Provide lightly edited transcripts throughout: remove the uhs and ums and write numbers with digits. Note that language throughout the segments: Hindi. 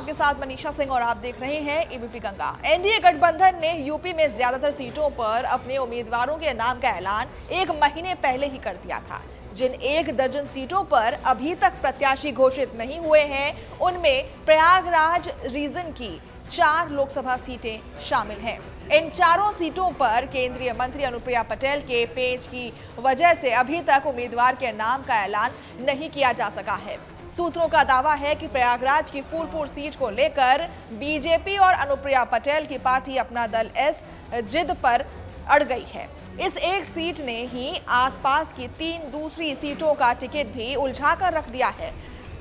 आपके साथ मनीषा सिंह और आप देख रहे हैं एबीपी गंगा। एनडीए गठबंधन ने यूपी में ज्यादातर सीटों पर अपने उम्मीदवारों के नाम का ऐलान 1 महीने पहले ही कर दिया था। जिन 1 दर्जन सीटों पर अभी तक प्रत्याशी घोषित नहीं हुए हैं, उनमें प्रयागराज रीजन की 4 लोकसभा सीटें शामिल हैं। इन चारों सीटों पर केंद्रीय मंत्री अनुप्रिया पटेल के पेच की वजह से अभी तक उम्मीदवार के नाम का ऐलान नहीं किया जा सका है। सूत्रों का दावा है कि प्रयागराज की फूलपुर सीट को लेकर बीजेपी और अनुप्रिया पटेल की पार्टी अपना दल एस जिद पर अड़ गई है। इस एक सीट ने ही आसपास की 3 दूसरी सीटों का टिकट भी उलझा कर रख दिया है।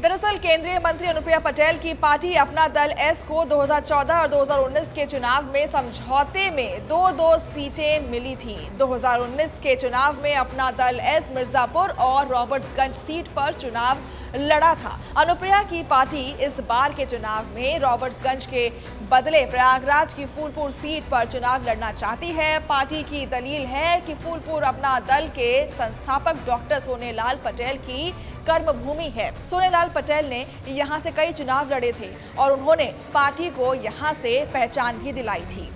दरअसल केंद्रीय मंत्री अनुप्रिया पटेल की पार्टी अपना दल एस को 2014 और 2019 के चुनाव में समझौते में 2-2 सीटें मिली थी। 2019 के चुनाव में अपना दल एस मिर्जापुर और रॉबर्ट्सगंज सीट पर चुनाव लड़ा था। अनुप्रिया की पार्टी इस बार के चुनाव में रॉबर्ट्सगंज के बदले प्रयागराज की फूलपुर सीट पर चुनाव लड़ना चाहती है। पार्टी की दलील है कि फूलपुर अपना दल के संस्थापक डॉक्टर सोनेलाल पटेल की कर्मभूमि है। सोनेलाल पटेल ने यहां से कई चुनाव लड़े थे और उन्होंने पार्टी को यहां से पहचान भी दिलाई थी।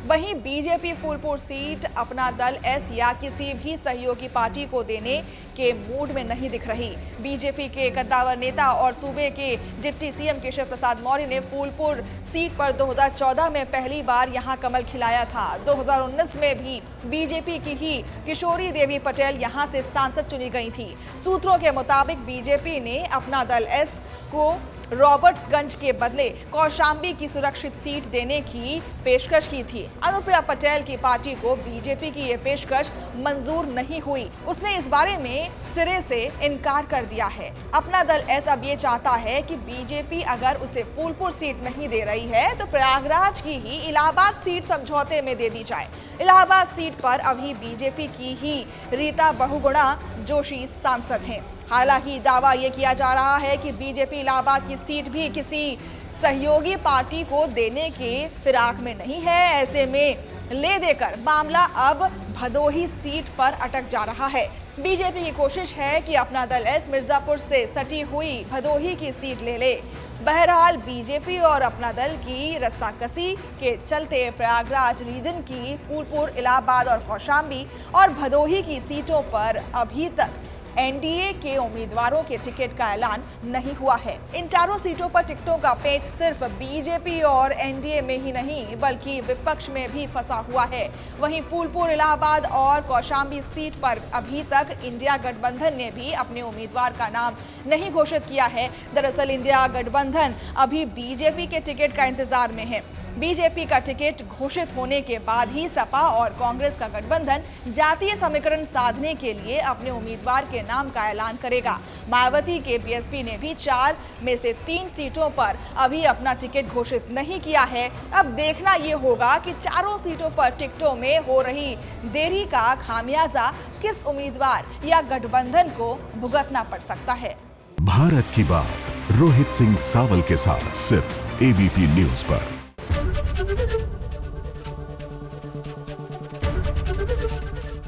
वहीं बीजेपी फूलपुर सीट अपना दल एस या किसी भी सहयोगी पार्टी को देने के मूड में नहीं दिख रही। बीजेपी के कद्दावर नेता और सूबे के डिप्टी सीएम केशव प्रसाद मौर्य ने फूलपुर सीट पर 2014 में पहली बार यहां कमल खिलाया था। 2019 में भी बीजेपी की ही किशोरी देवी पटेल यहां से सांसद चुनी गई थी। सूत्रों के मुताबिक बीजेपी ने अपना दल एस को रॉबर्ट्सगंज के बदले कौशांबी की सुरक्षित सीट देने की पेशकश की थी। अनुप्रिया पटेल की पार्टी को बीजेपी की ये पेशकश मंजूर नहीं हुई। उसने इस बारे में सिरे से इनकार कर दिया है। अपना दल एस अब ये चाहता है कि बीजेपी अगर उसे फूलपुर सीट नहीं दे रही है तो प्रयागराज की ही इलाहाबाद सीट समझौते में दे दी जाए। इलाहाबाद सीट पर अभी बीजेपी की ही रीता बहुगुणा जोशी सांसद हैं। हालांकि दावा यह किया जा रहा है कि बीजेपी इलाहाबाद की सीट भी किसी सहयोगी पार्टी को देने के फिराक में नहीं है। ऐसे में ले देकर मामला अब भदोही सीट पर अटक जा रहा है। बीजेपी की कोशिश है कि अपना दल एस मिर्जापुर से सटी हुई भदोही की सीट ले ले। बहरहाल बीजेपी और अपना दल की रस्साकसी के चलते प्रयागराज रीजन की फूलपुर, इलाहाबाद और कौशांबी और भदोही की सीटों पर अभी तक एनडीए के उम्मीदवारों के टिकट का ऐलान नहीं हुआ है। इन चारों सीटों पर टिकटों का पेच सिर्फ बीजेपी और एनडीए में ही नहीं बल्कि विपक्ष में भी फंसा हुआ है। वहीं फूलपुर, इलाहाबाद और कौशांबी सीट पर अभी तक इंडिया गठबंधन ने भी अपने उम्मीदवार का नाम नहीं घोषित किया है। दरअसल इंडिया गठबंधन अभी बीजेपी के टिकट का इंतजार में है। बीजेपी का टिकट घोषित होने के बाद ही सपा और कांग्रेस का गठबंधन जातीय समीकरण साधने के लिए अपने उम्मीदवार के नाम का ऐलान करेगा। मायावती के बीएसपी ने भी 4 में से 3 सीटों पर अभी अपना टिकट घोषित नहीं किया है। अब देखना ये होगा कि चारों सीटों पर टिकटों में हो रही देरी का खामियाजा किस उम्मीदवार या गठबंधन को भुगतना पड़ सकता है। भारत की बात रोहित सिंह सावल के साथ सिर्फ एबीपी न्यूज पर।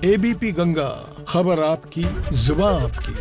एबीपी गंगा, खबर आपकी, जुबान आपकी।